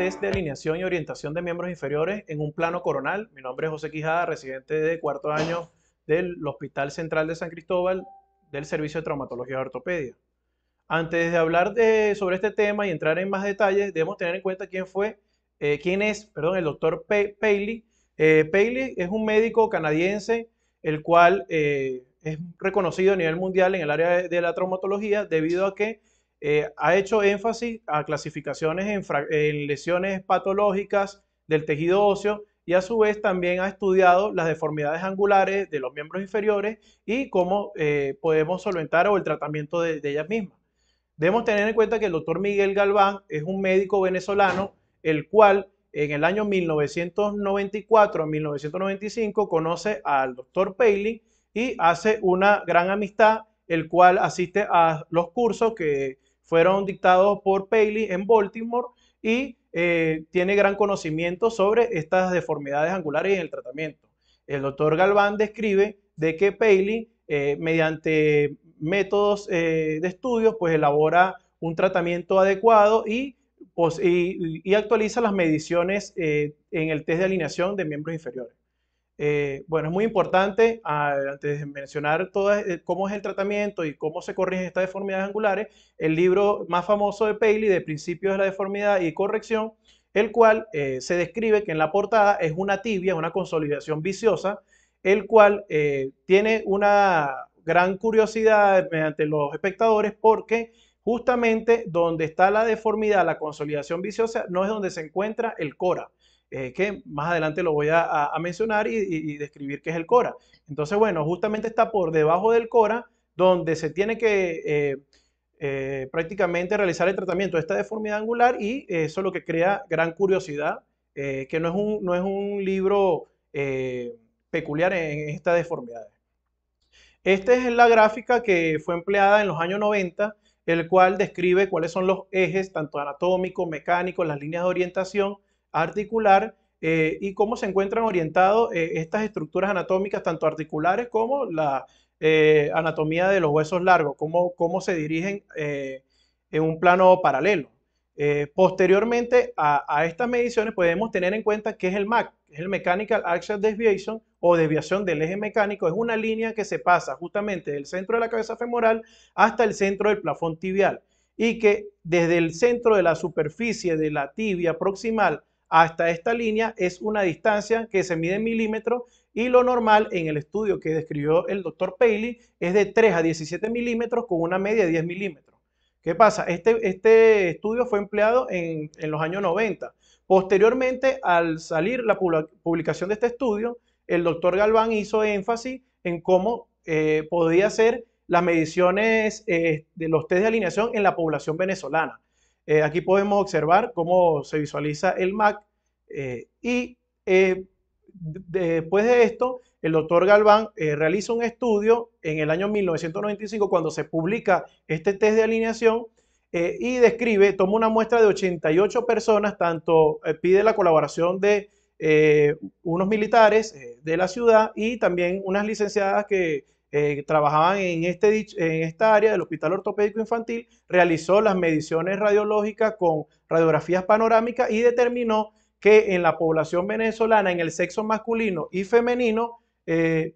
test de alineación y orientación de miembros inferiores en un plano coronal. Mi nombre es José Quijada, residente de cuarto año del Hospital Central de San Cristóbal del Servicio de Traumatología y Ortopedia. Antes de hablar sobre este tema y entrar en más detalles, debemos tener en cuenta quién es, perdón, el doctor Paley. Paley es un médico canadiense, el cual es reconocido a nivel mundial en el área de la traumatología debido a que ha hecho énfasis a clasificaciones en lesiones patológicas del tejido óseo y a su vez también ha estudiado las deformidades angulares de los miembros inferiores y cómo podemos solventar o el tratamiento de ellas mismas. Debemos tener en cuenta que el doctor Miguel Galván es un médico venezolano, el cual en el año 1994 a 1995 conoce al doctor Paley y hace una gran amistad, el cual asiste a los cursos que fueron dictados por Paley en Baltimore y tiene gran conocimiento sobre estas deformidades angulares y en el tratamiento. El doctor Galván describe de que Paley, mediante métodos de estudio, pues elabora un tratamiento adecuado y actualiza las mediciones en el test de alineación de miembros inferiores. Bueno, es muy importante, antes de mencionar cómo es el tratamiento y cómo se corrigen estas deformidades angulares, el libro más famoso de Paley, de Principios de la Deformidad y Corrección, el cual se describe que en la portada es una tibia, una consolidación viciosa, el cual tiene una gran curiosidad mediante los espectadores porque justamente donde está la deformidad, la consolidación viciosa, no es donde se encuentra el cora, que más adelante lo voy a mencionar y describir qué es el cora. Entonces, bueno, justamente está por debajo del cora donde se tiene que prácticamente realizar el tratamiento de esta deformidad angular y eso es lo que crea gran curiosidad, que no es un libro peculiar en estas deformidades. Esta es la gráfica que fue empleada en los años 90, el cual describe cuáles son los ejes, tanto anatómicos, mecánicos, las líneas de orientación articular y cómo se encuentran orientados estas estructuras anatómicas, tanto articulares como la anatomía de los huesos largos, cómo se dirigen en un plano paralelo. Posteriormente a estas mediciones podemos tener en cuenta qué es el MAC, es el Mechanical Axial Deviation o desviación del eje mecánico. Es una línea que se pasa justamente del centro de la cabeza femoral hasta el centro del plafón tibial y que desde el centro de la superficie de la tibia proximal hasta esta línea es una distancia que se mide en milímetros y lo normal en el estudio que describió el doctor Paley es de 3 a 17 milímetros con una media de 10 milímetros. ¿Qué pasa? Este estudio fue empleado en los años 90. Posteriormente, al salir la publicación de este estudio, el doctor Galván hizo énfasis en cómo podía ser las mediciones de los test de alineación en la población venezolana. Aquí podemos observar cómo se visualiza el MAC y después de esto, el doctor Galván realiza un estudio en el año 1995 cuando se publica este test de alineación y describe, toma una muestra de 88 personas, tanto pide la colaboración de unos militares de la ciudad y también unas licenciadas que trabajaban en esta área del Hospital Ortopédico Infantil, realizó las mediciones radiológicas con radiografías panorámicas y determinó que en la población venezolana, en el sexo masculino y femenino, el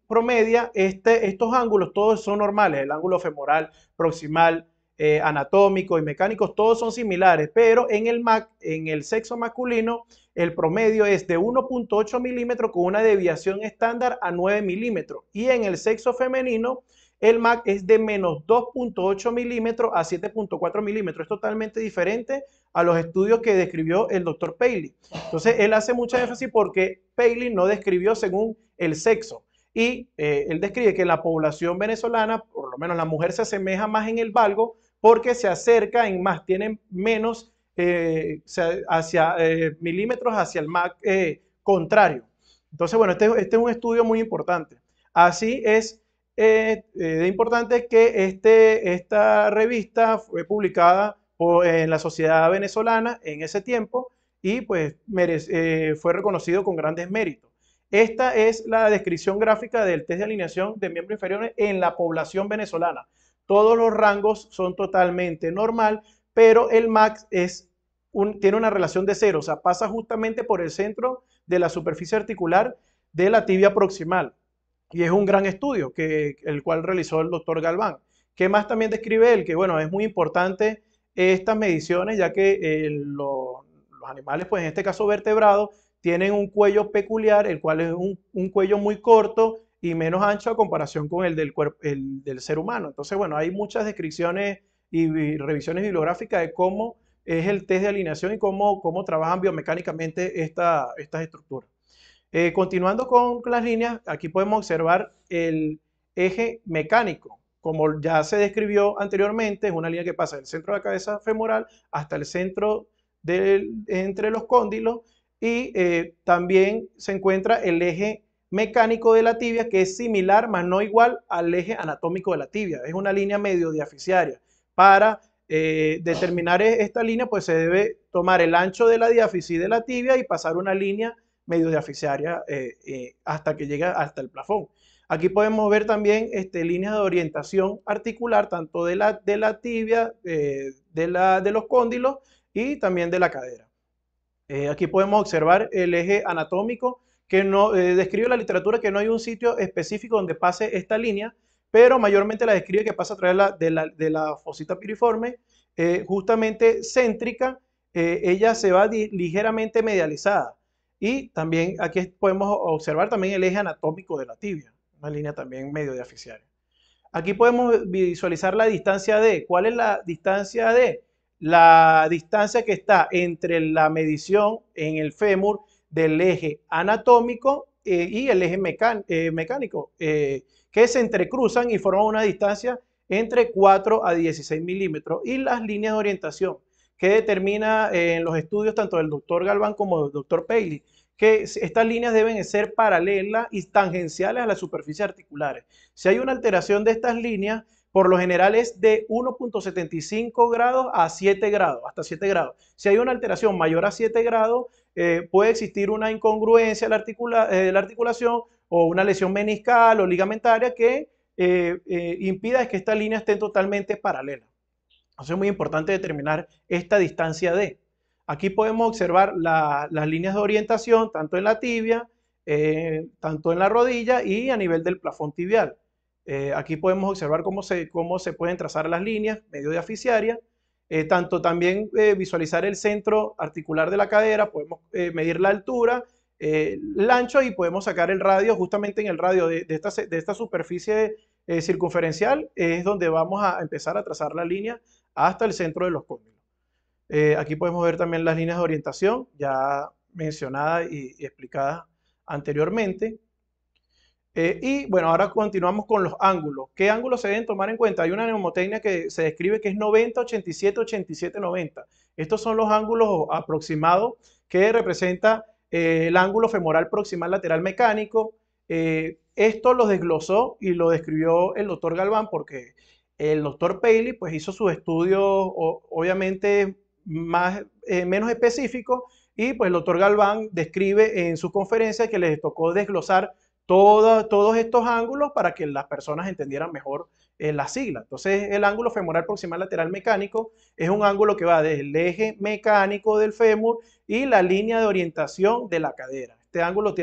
promedia estos ángulos, todos son normales, el ángulo femoral, proximal, anatómico y mecánicos, todos son similares, pero en el MAC, en el sexo masculino, el promedio es de 1.8 milímetros con una deviación estándar a 9 milímetros y en el sexo femenino el MAC es de menos 2.8 milímetros a 7.4 milímetros. Es totalmente diferente a los estudios que describió el doctor Paley. Entonces, él hace mucha énfasis porque Paley no describió según el sexo. Y él describe que la población venezolana, por lo menos la mujer se asemeja más en el valgo porque se acerca en más, tienen menos milímetros hacia el MAC contrario. Entonces, bueno, este es un estudio muy importante. Así es de importante que esta revista fue publicada en la Sociedad Venezolana en ese tiempo y pues fue reconocido con grandes méritos. Esta es la descripción gráfica del test de alineación de miembros inferiores en la población venezolana. Todos los rangos son totalmente normal, pero el MAX es tiene una relación de cero, o sea, pasa justamente por el centro de la superficie articular de la tibia proximal. Y es un gran estudio el cual realizó el doctor Galván. ¿Qué más también describe él? Que bueno, es muy importante estas mediciones, ya que los animales, pues en este caso vertebrados, tienen un cuello peculiar, el cual es un cuello muy corto y menos ancho a comparación con el del, el del ser humano. Entonces, bueno, hay muchas descripciones y revisiones bibliográficas de cómo es el test de alineación y cómo trabajan biomecánicamente estas estructuras. Continuando con las líneas, aquí podemos observar el eje mecánico. Como ya se describió anteriormente, es una línea que pasa del centro de la cabeza femoral hasta el centro entre los cóndilos y también se encuentra el eje mecánico de la tibia, que es similar, mas no igual al eje anatómico de la tibia. Es una línea medio diaficiaria. Para determinar esta línea, pues se debe tomar el ancho de la diáfisis de la tibia y pasar una línea medio diaficiaria hasta que llega hasta el plafón. Aquí podemos ver también líneas de orientación articular, tanto de la tibia, de los cóndilos y también de la cadera. Aquí podemos observar el eje anatómico que describe la literatura que no hay un sitio específico donde pase esta línea, pero mayormente la describe que pasa a través de la fosita piriforme, justamente céntrica, ella se va ligeramente medializada. Y también aquí podemos observar también el eje anatómico de la tibia, una línea también medio diaficiaria. Aquí podemos visualizar la distancia D. ¿Cuál es la distancia D? La distancia que está entre la medición en el fémur del eje anatómico y el eje mecánico, que se entrecruzan y forman una distancia entre 4 a 16 milímetros. Y las líneas de orientación que determina en los estudios tanto del doctor Galván como del doctor Paley, que estas líneas deben ser paralelas y tangenciales a las superficies articulares. Si hay una alteración de estas líneas, por lo general es de 1.75 grados a 7 grados, hasta 7 grados. Si hay una alteración mayor a 7 grados, puede existir una incongruencia de la articulación o una lesión meniscal o ligamentaria que impida que estas líneas estén totalmente paralelas. Entonces es muy importante determinar esta distancia D. Aquí podemos observar las líneas de orientación tanto en la tibia, tanto en la rodilla y a nivel del plafón tibial. Aquí podemos observar cómo se pueden trazar las líneas medio diaficiarias, tanto también visualizar el centro articular de la cadera, podemos medir la altura, el ancho y podemos sacar el radio. Justamente en el radio de esta superficie circunferencial es donde vamos a empezar a trazar la línea hasta el centro de los cóndilos. Aquí podemos ver también las líneas de orientación ya mencionadas y explicadas anteriormente. Y bueno, ahora continuamos con los ángulos. ¿Qué ángulos se deben tomar en cuenta? Hay una mnemotecnia que se describe que es 90, 87, 87, 90. Estos son los ángulos aproximados que representa el ángulo femoral proximal lateral mecánico. Esto lo desglosó y lo describió el doctor Galván porque el doctor Paley pues hizo sus estudios obviamente menos específicos y pues el doctor Galván describe en su conferencia que les tocó desglosar todos estos ángulos para que las personas entendieran mejor la sigla. Entonces, el ángulo femoral proximal lateral mecánico es un ángulo que va desde el eje mecánico del fémur y la línea de orientación de la cadera. Este ángulo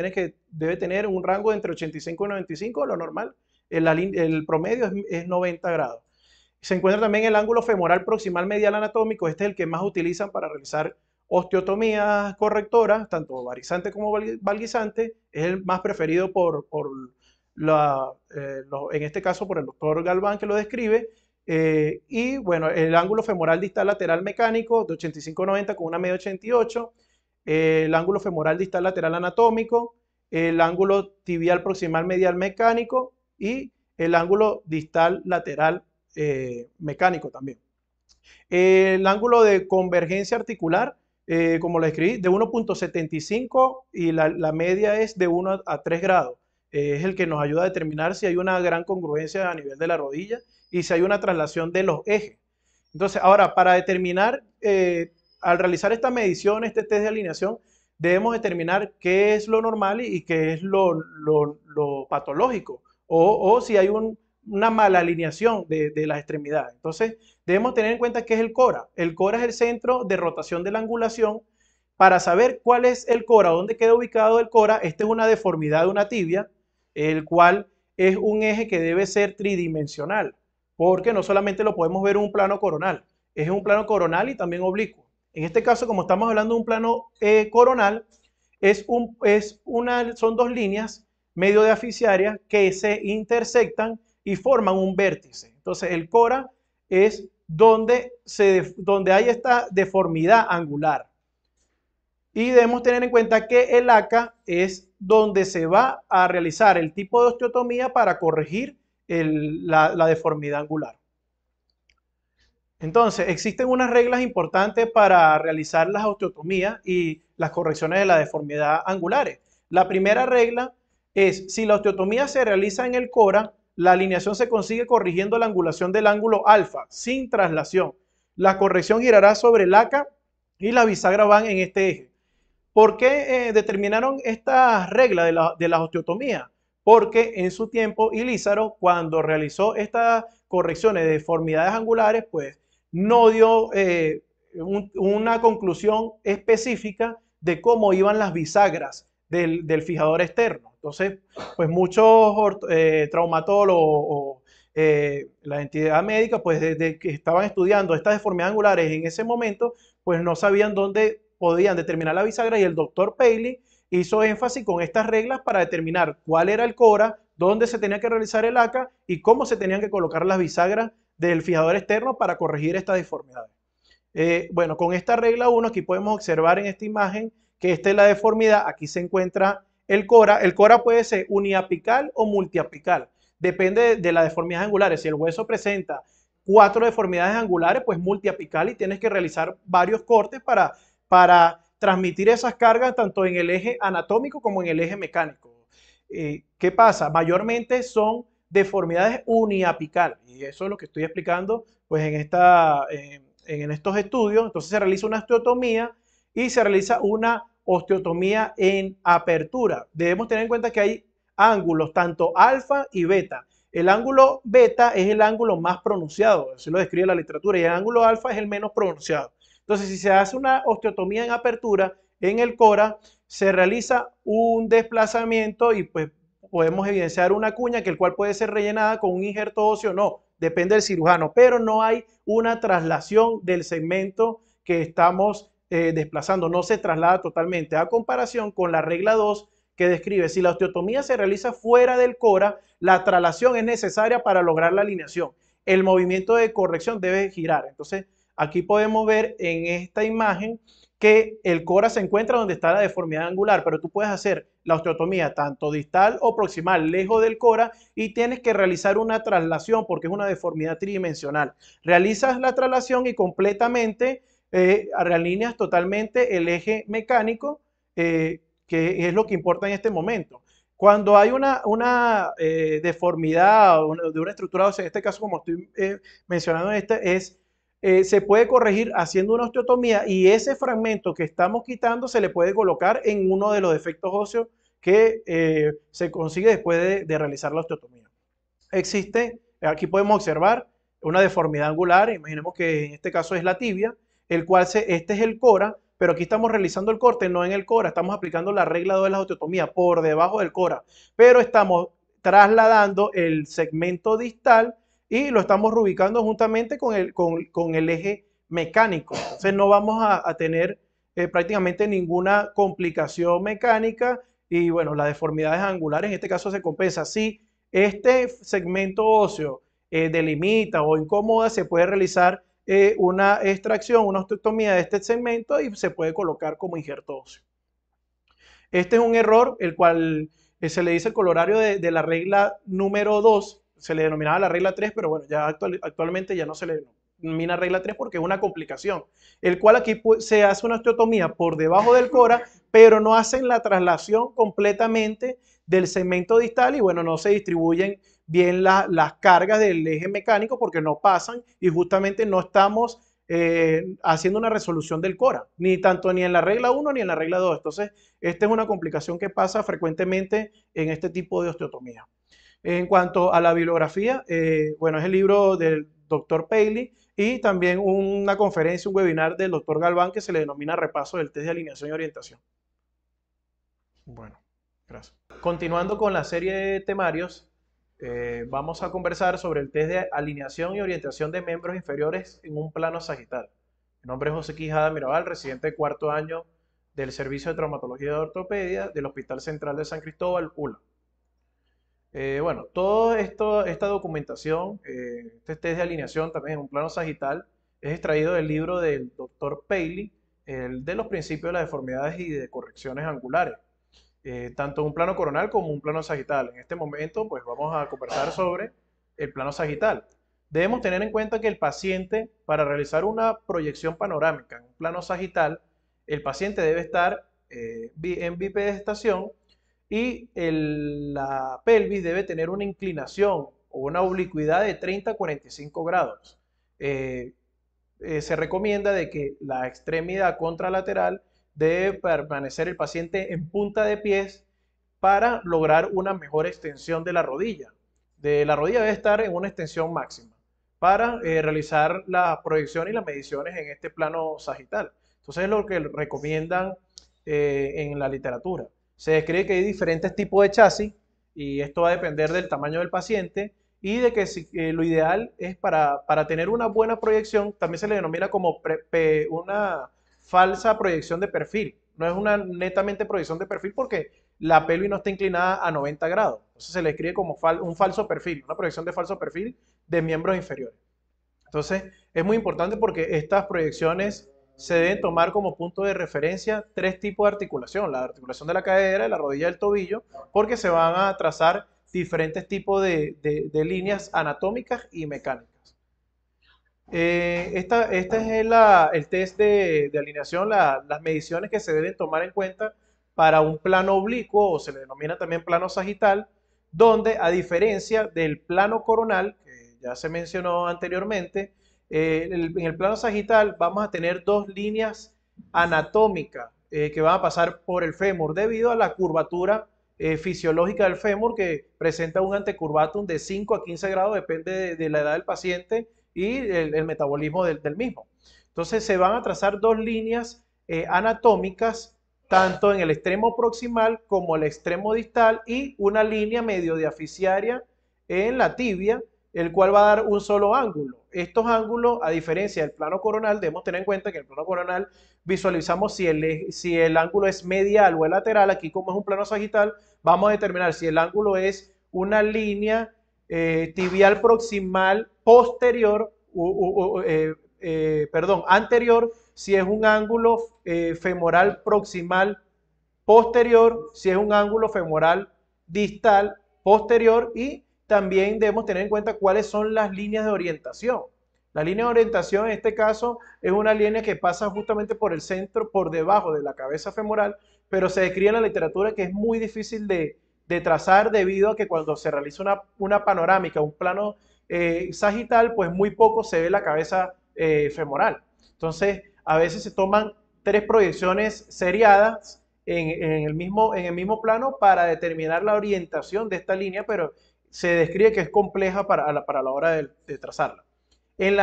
debe tener un rango de entre 85 y 95, lo normal. El promedio es 90 grados. Se encuentra también el ángulo femoral proximal medial anatómico. Este es el que más utilizan para realizar osteotomías correctoras, tanto varizante como valguizante. Es el más preferido en este caso por el doctor Galván que lo describe. Y bueno, el ángulo femoral distal lateral mecánico de 85-90 con una media 88. El ángulo femoral distal lateral anatómico. El ángulo tibial proximal medial mecánico y el ángulo distal lateral mecánico también. El ángulo de convergencia articular, como lo escribí, de 1.75 y la media es de 1 a 3 grados. Es el que nos ayuda a determinar si hay una gran congruencia a nivel de la rodilla y si hay una traslación de los ejes. Entonces, ahora, para determinar, al realizar esta medición, este test de alineación, debemos determinar qué es lo normal y qué es lo patológico. O si hay una mala alineación de las extremidades. Entonces, debemos tener en cuenta qué es el cora. El cora es el centro de rotación de la angulación. Para saber cuál es el cora, dónde queda ubicado el cora, esta es una deformidad de una tibia, el cual es un eje que debe ser tridimensional, porque no solamente lo podemos ver en un plano coronal, es un plano coronal y también oblicuo. En este caso, como estamos hablando de un plano coronal, son dos líneas medio diaficiarias que se intersectan y forman un vértice. Entonces, el cora es donde hay esta deformidad angular. Y debemos tener en cuenta que el ACA es donde se va a realizar el tipo de osteotomía para corregir la deformidad angular. Entonces, existen unas reglas importantes para realizar las osteotomías y las correcciones de la deformidad angulares. La primera regla es, si la osteotomía se realiza en el cora, la alineación se consigue corrigiendo la angulación del ángulo alfa, sin traslación. La corrección girará sobre el ACA y las bisagras van en este eje. ¿Por qué determinaron esta regla de la osteotomía? Porque en su tiempo Ilízaro, cuando realizó estas correcciones de deformidades angulares, pues no dio una conclusión específica de cómo iban las bisagras del fijador externo. Entonces, pues muchos traumatólogos o la entidad médica, pues desde que estaban estudiando estas deformidades angulares en ese momento, pues no sabían dónde podían determinar la bisagra, y el doctor Paley hizo énfasis con estas reglas para determinar cuál era el cora, dónde se tenía que realizar el ACA y cómo se tenían que colocar las bisagras del fijador externo para corregir estas deformidades. Bueno, con esta regla 1 aquí podemos observar en esta imagen que esta es la deformidad, aquí se encuentra el cora. El cora puede ser uniapical o multiapical, depende de las deformidades angulares. Si el hueso presenta 4 deformidades angulares, pues multiapical, y tienes que realizar varios cortes para transmitir esas cargas tanto en el eje anatómico como en el eje mecánico. ¿Qué pasa? Mayormente son deformidades uniapicales, y eso es lo que estoy explicando pues en estos estudios. Entonces se realiza una osteotomía y se realiza una osteotomía en apertura. Debemos tener en cuenta que hay ángulos tanto alfa y beta. El ángulo beta es el ángulo más pronunciado, así lo describe la literatura, y el ángulo alfa es el menos pronunciado. Entonces, si se hace una osteotomía en apertura en el cora, se realiza un desplazamiento y pues podemos evidenciar una cuña, que el cual puede ser rellenada con un injerto óseo, no, depende del cirujano, pero no hay una traslación del segmento que estamos desplazando, no se traslada totalmente, a comparación con la regla 2 que describe, si la osteotomía se realiza fuera del cora, la traslación es necesaria para lograr la alineación. El movimiento de corrección debe girar. Entonces, aquí podemos ver en esta imagen que el cora se encuentra donde está la deformidad angular, pero tú puedes hacer la osteotomía tanto distal o proximal lejos del cora y tienes que realizar una traslación porque es una deformidad tridimensional. Realizas la traslación y completamente realineas totalmente el eje mecánico, que es lo que importa en este momento. Cuando hay una deformidad de una estructura ósea, en este caso como estoy mencionando, se puede corregir haciendo una osteotomía, y ese fragmento que estamos quitando se le puede colocar en uno de los defectos óseos que se consigue después de realizar la osteotomía. Aquí podemos observar una deformidad angular, imaginemos que en este caso es la tibia, este es el cora, pero aquí estamos realizando el corte no en el cora, estamos aplicando la regla 2 de la osteotomía por debajo del cora, pero estamos trasladando el segmento distal y lo estamos reubicando juntamente con el eje mecánico. Entonces no vamos a tener prácticamente ninguna complicación mecánica, y bueno, las deformidades angulares en este caso se compensa. Si este segmento óseo delimita o incomoda, se puede realizar una extracción, una osteotomía de este segmento y se puede colocar como injerto óseo. Este es un error, el cual se le dice el colorario de la regla número 2, se le denominaba la regla 3, pero bueno, ya actualmente ya no se le denomina regla 3 porque es una complicación, el cual aquí se hace una osteotomía por debajo del cora, pero no hacen la traslación completamente del segmento distal, y bueno, no se distribuyen bien las cargas del eje mecánico porque no pasan, y justamente no estamos haciendo una resolución del cora, ni en la regla 1 ni en la regla 2. Entonces, esta es una complicación que pasa frecuentemente en este tipo de osteotomía. En cuanto a la bibliografía, bueno, es el libro del doctor Paley y también una conferencia, un webinar del doctor Galván que se le denomina Repaso del test de alineación y orientación. Bueno, gracias. Continuando con la serie de temarios, vamos a conversar sobre el test de alineación y orientación de miembros inferiores en un plano sagital. Mi nombre es José Quijada Mirabal, residente de cuarto año del Servicio de Traumatología y Ortopedia del Hospital Central de San Cristóbal, ULA. Bueno, esta documentación, este test de alineación también en un plano sagital, es extraído del libro del doctor Paley, el de los principios de las deformidades y de correcciones angulares, tanto un plano coronal como un plano sagital. En este momento, pues vamos a conversar sobre el plano sagital. Debemos tener en cuenta que el paciente, para realizar una proyección panorámica en un plano sagital, el paciente debe estar en bipedestación y la pelvis debe tener una inclinación o una oblicuidad de 30 a 45 grados. Se recomienda de que la extremidad contralateral debe permanecer el paciente en punta de pies para lograr una mejor extensión de la rodilla. La rodilla debe estar en una extensión máxima para realizar la proyección y las mediciones en este plano sagital. Entonces es lo que recomiendan en la literatura. Se describe que hay diferentes tipos de chasis y esto va a depender del tamaño del paciente y de que lo ideal es para tener una buena proyección, también se le denomina como una falsa proyección de perfil. No es una netamente proyección de perfil porque la pelvis no está inclinada a 90 grados. Entonces se le escribe como un falso perfil, una proyección de falso perfil de miembros inferiores. Entonces es muy importante porque estas proyecciones se deben tomar como punto de referencia tres tipos de articulación: la articulación de la cadera, la rodilla y el tobillo, porque se van a trazar diferentes tipos de líneas anatómicas y mecánicas. Este es el test de alineación, las mediciones que se deben tomar en cuenta para un plano oblicuo, o se le denomina también plano sagital, donde a diferencia del plano coronal, que ya se mencionó anteriormente, en el plano sagital vamos a tener dos líneas anatómicas que van a pasar por el fémur debido a la curvatura fisiológica del fémur, que presenta un antecurvatum de 5 a 15 grados, depende de la edad del paciente y el metabolismo del mismo. Entonces se van a trazar dos líneas anatómicas, tanto en el extremo proximal como el extremo distal, y una línea medio diaficiaria en la tibia, el cual va a dar un solo ángulo. Estos ángulos, a diferencia del plano coronal, debemos tener en cuenta que en el plano coronal visualizamos si el ángulo es medial o el lateral. Aquí, como es un plano sagital, vamos a determinar si el ángulo es una línea tibial proximal posterior, anterior, si es un ángulo femoral proximal posterior, si es un ángulo femoral distal posterior, y también debemos tener en cuenta cuáles son las líneas de orientación. La línea de orientación en este caso es una línea que pasa justamente por el centro, por debajo de la cabeza femoral, pero se describe en la literatura que es muy difícil de trazar debido a que cuando se realiza una panorámica, un plano sagital, pues muy poco se ve la cabeza femoral. Entonces, a veces se toman tres proyecciones seriadas en el mismo plano para determinar la orientación de esta línea, pero se describe que es compleja para la hora de trazarla. En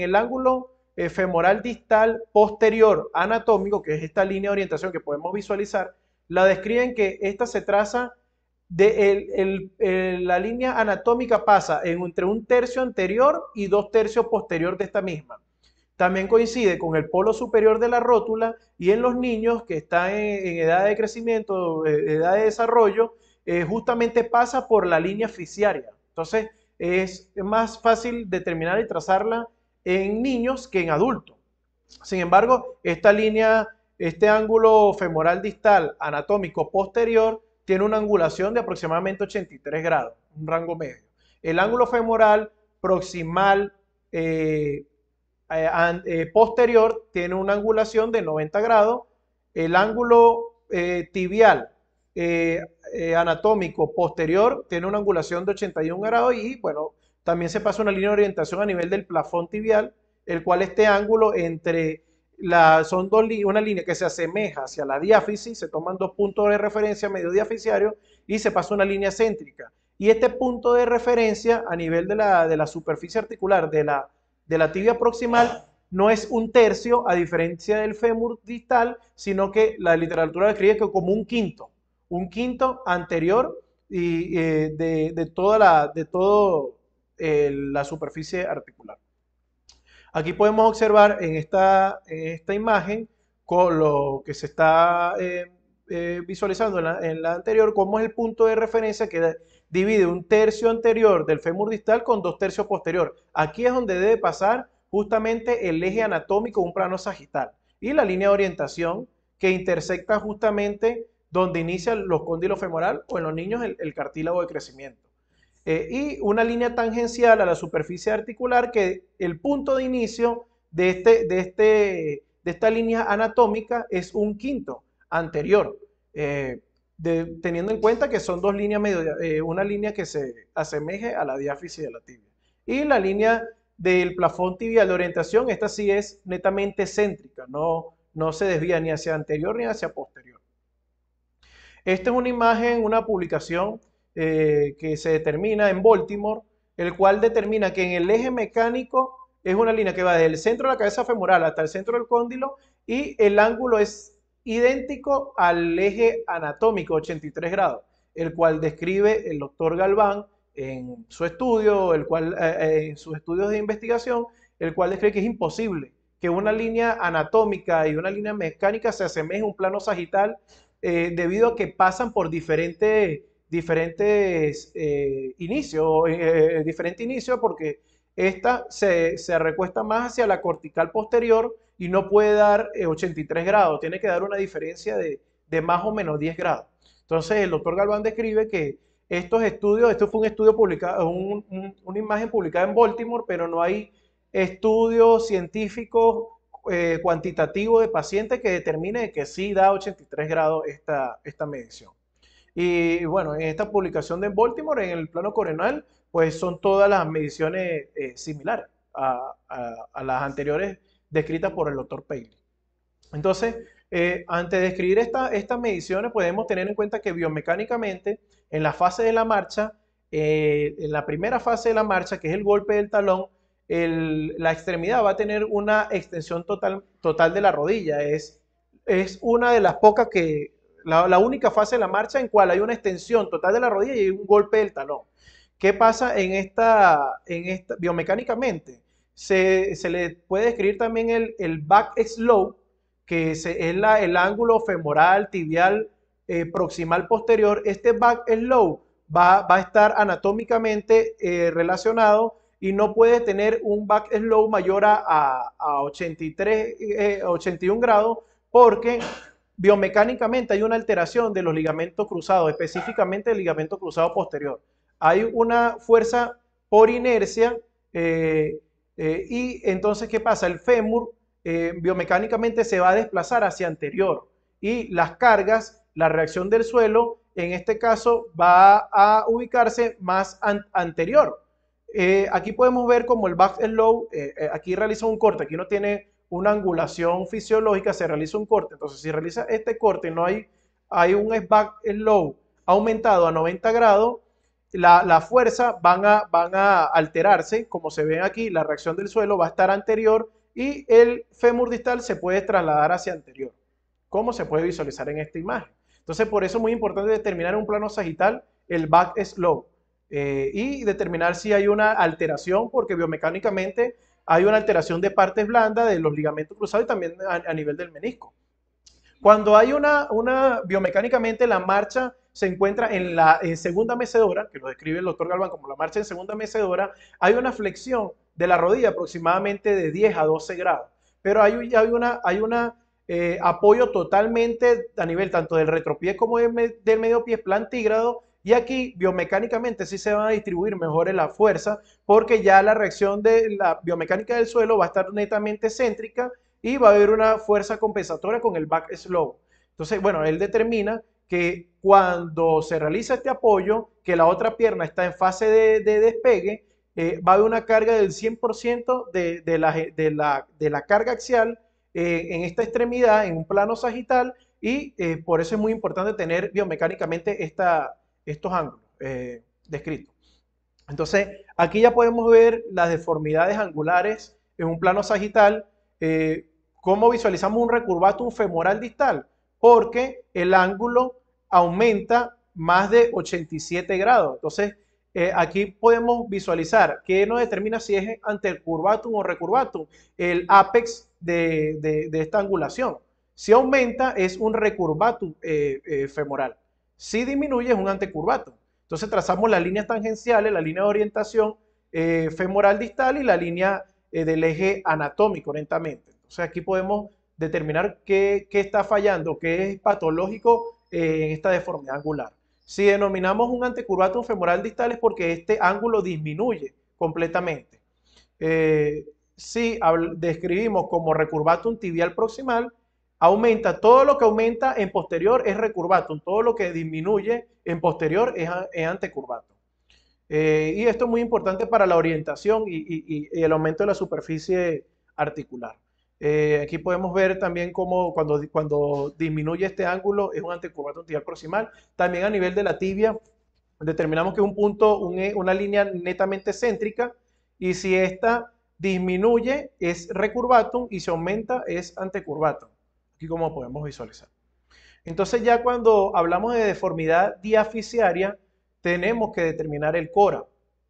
el ángulo femoral distal posterior anatómico, que es esta línea de orientación que podemos visualizar, la describen que esta se traza la línea anatómica pasa entre un tercio anterior y 2 tercios posterior de esta misma. También coincide con el polo superior de la rótula, y en los niños que están en edad de crecimiento, edad de desarrollo, justamente pasa por la línea fisiaria. Entonces es más fácil determinar y trazarla en niños que en adultos. Sin embargo, este ángulo femoral distal anatómico posterior tiene una angulación de aproximadamente 83 grados, un rango medio. El ángulo femoral proximal posterior tiene una angulación de 90 grados. El ángulo tibial anatómico posterior tiene una angulación de 81 grados, y bueno, también se pasa una línea de orientación a nivel del plafón tibial, el cual este ángulo son una línea que se asemeja hacia la diáfisis, se toman dos puntos de referencia medio diaficiario y se pasa una línea céntrica. Y este punto de referencia a nivel de la superficie articular de la tibia proximal no es un tercio, a diferencia del fémur distal, sino que la literatura describe que como un quinto anterior y, de todo la superficie articular. Aquí podemos observar en esta imagen con lo que se está visualizando en la anterior, cómo es el punto de referencia que divide un tercio anterior del fémur distal con dos tercios posterior. Aquí es donde debe pasar justamente el eje anatómico de un plano sagital y la línea de orientación que intersecta justamente donde inician los cóndilos femoral o en los niños el cartílago de crecimiento. Y una línea tangencial a la superficie articular que el punto de inicio de esta línea anatómica es un quinto anterior, teniendo en cuenta que son dos líneas una línea que se asemeje a la diáfisis de la tibia. Y la línea del plafón tibial de orientación, esta sí es netamente céntrica, no se desvía ni hacia anterior ni hacia posterior. Esta es una imagen, una publicación que se determina en Baltimore, el cual determina que en el eje mecánico es una línea que va desde el centro de la cabeza femoral hasta el centro del cóndilo y el ángulo es idéntico al eje anatómico, 83 grados, el cual describe el doctor Galván en su estudio, en sus estudios de investigación, el cual describe que es imposible que una línea anatómica y una línea mecánica se asemejen a un plano sagital debido a que pasan por diferentes inicios, porque esta se recuesta más hacia la cortical posterior y no puede dar 83 grados, tiene que dar una diferencia de más o menos 10 grados. Entonces el doctor Galván describe que estos estudios, esto fue un estudio publicado, una imagen publicada en Baltimore, pero no hay estudios científicos cuantitativo de pacientes que determine que sí da 83 grados esta medición. Y bueno, en esta publicación de Baltimore, en el plano coronal, pues son todas las mediciones similares a las anteriores descritas por el doctor Paley. Entonces, antes de describir estas mediciones, podemos tener en cuenta que biomecánicamente, en la fase de la marcha, en la primera fase de la marcha, que es el golpe del talón, la extremidad va a tener una extensión total de la rodilla. Es una de las pocas la única fase de la marcha en cual hay una extensión total de la rodilla y un golpe del talón. ¿Qué pasa en esta biomecánicamente? Se le puede describir también el back slope, que es el ángulo femoral, tibial, proximal posterior. Este back slope va a estar anatómicamente relacionado y no puede tener un back slope mayor a 81 grados porque biomecánicamente hay una alteración de los ligamentos cruzados, específicamente el ligamento cruzado posterior. Hay una fuerza por inercia y entonces, ¿qué pasa? El fémur biomecánicamente se va a desplazar hacia anterior y las cargas, la reacción del suelo, en este caso va a ubicarse más anterior. Aquí podemos ver como el back slope, aquí realiza un corte, aquí no tiene una angulación fisiológica, se realiza un corte. Entonces, si realiza este corte y no hay un back slope aumentado a 90 grados, la fuerza van a alterarse, como se ve aquí, la reacción del suelo va a estar anterior y el fémur distal se puede trasladar hacia anterior, como se puede visualizar en esta imagen. Entonces, por eso es muy importante determinar en un plano sagital el back slope y determinar si hay una alteración, porque biomecánicamente hay una alteración de partes blandas de los ligamentos cruzados y también a nivel del menisco. Cuando hay biomecánicamente la marcha se encuentra en segunda mecedora, que lo describe el doctor Galván como la marcha en segunda mecedora, hay una flexión de la rodilla aproximadamente de 10 a 12 grados, pero hay un apoyo totalmente a nivel tanto del retropié como del medio pie plantígrado, y aquí biomecánicamente sí se van a distribuir mejor la fuerza porque ya la reacción de la biomecánica del suelo va a estar netamente céntrica y va a haber una fuerza compensatoria con el back slope. Entonces, bueno, él determina que cuando se realiza este apoyo, que la otra pierna está en fase de despegue, va a haber una carga del 100% de la carga axial en esta extremidad, en un plano sagital, y por eso es muy importante tener biomecánicamente estos ángulos. descrito. Entonces, aquí ya podemos ver las deformidades angulares en un plano sagital. ¿Cómo visualizamos un recurvatum femoral distal? Porque el ángulo aumenta más de 87 grados. Entonces, aquí podemos visualizar que nos determina si es antercurvatum o recurvatum, el apex de esta angulación. Si aumenta, es un recurvatum femoral. Si disminuye, es un antecurvatum. Entonces trazamos las líneas tangenciales, la línea de orientación femoral distal y la línea del eje anatómico lentamente. Entonces aquí podemos determinar qué está fallando, qué es patológico en esta deformidad angular. Si denominamos un antecurvatum femoral distal es porque este ángulo disminuye completamente. Si describimos como recurvatum tibial proximal, aumenta, todo lo que aumenta en posterior es recurvatum, todo lo que disminuye en posterior es antecurvatum. Y esto es muy importante para la orientación y el aumento de la superficie articular. Aquí podemos ver también cómo cuando disminuye este ángulo es un antecurvatum tibial proximal. También a nivel de la tibia determinamos que es un punto, una línea netamente céntrica, y si esta disminuye es recurvatum y si aumenta es antecurvatum. Aquí como podemos visualizar. Entonces ya cuando hablamos de deformidad diaficiaria, tenemos que determinar el CORA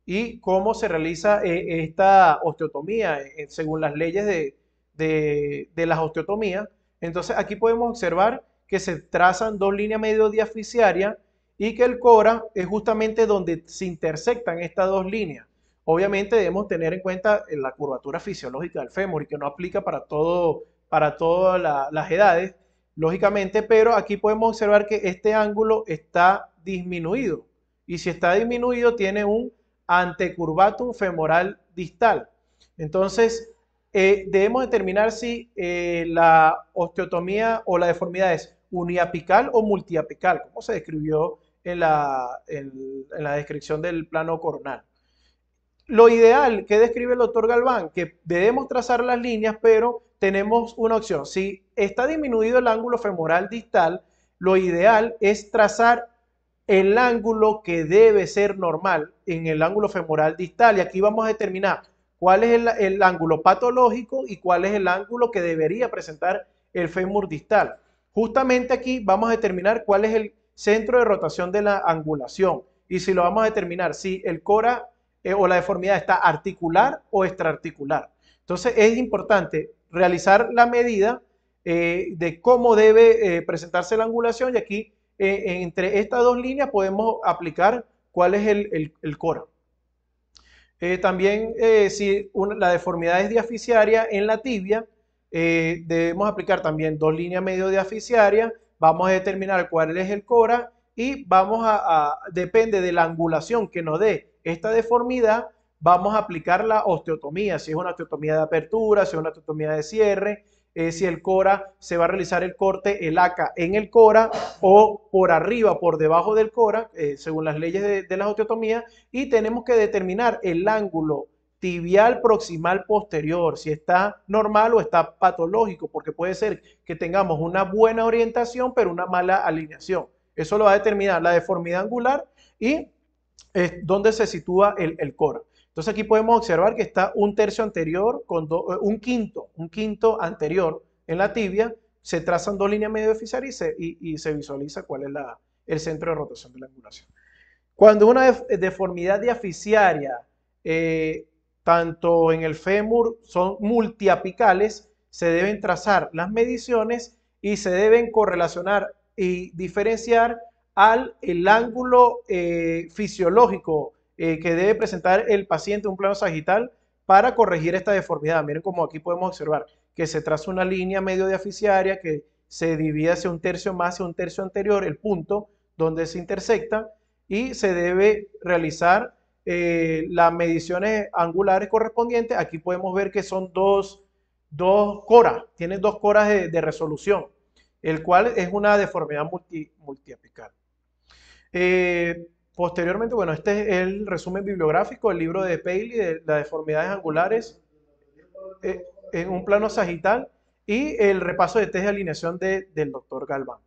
y cómo se realiza esta osteotomía según las leyes de las osteotomías. Entonces aquí podemos observar que se trazan dos líneas medio diaficiarias y que el CORA es justamente donde se intersectan estas dos líneas. Obviamente debemos tener en cuenta la curvatura fisiológica del fémur y que no aplica para todas las edades, lógicamente, pero aquí podemos observar que este ángulo está disminuido. Y si está disminuido, tiene un antecurvatum femoral distal. Entonces, debemos determinar si la osteotomía o la deformidad es uniapical o multiapical, como se describió en la descripción del plano coronal. Lo ideal que describe el doctor Galván, que debemos trazar las líneas, pero tenemos una opción. Si está disminuido el ángulo femoral distal, lo ideal es trazar el ángulo que debe ser normal en el ángulo femoral distal. Y aquí vamos a determinar cuál es el ángulo patológico y cuál es el ángulo que debería presentar el fémur distal. Justamente aquí vamos a determinar cuál es el centro de rotación de la angulación. Y si lo vamos a determinar, si el CORA o la deformidad está articular o extraarticular. Entonces es importante realizar la medida de cómo debe presentarse la angulación, y aquí entre estas dos líneas podemos aplicar cuál es el CORA. También si la deformidad es diaficiaria en la tibia, debemos aplicar también dos líneas medio diaficiarias, vamos a determinar cuál es el CORA y depende de la angulación que nos dé esta deformidad, vamos a aplicar la osteotomía, si es una osteotomía de apertura, si es una osteotomía de cierre, si el CORA se va a realizar el corte, el ACA en el CORA o por arriba, por debajo del CORA, según las leyes de la osteotomía, y tenemos que determinar el ángulo tibial proximal posterior, si está normal o está patológico, porque puede ser que tengamos una buena orientación, pero una mala alineación. Eso lo va a determinar la deformidad angular y dónde se sitúa el CORA. Entonces aquí podemos observar que está un tercio anterior con un quinto anterior en la tibia, se trazan dos líneas medio diaficiarias y se visualiza cuál es el centro de rotación de la angulación. Cuando una deformidad diaficiaria, tanto en el fémur, son multiapicales, se deben trazar las mediciones y se deben correlacionar y diferenciar el ángulo fisiológico que debe presentar el paciente en un plano sagital para corregir esta deformidad. Miren como aquí podemos observar que se traza una línea medio diaficiaria que se divide hacia un tercio más, hacia un tercio anterior, el punto donde se intersecta, y se debe realizar las mediciones angulares correspondientes. Aquí podemos ver que son dos coras, tienen dos coras de resolución, el cual es una deformidad multiapical. Posteriormente, bueno, este es el resumen bibliográfico del libro de Paley de las deformidades angulares en un plano sagital y el repaso de test de alineación del doctor Galván.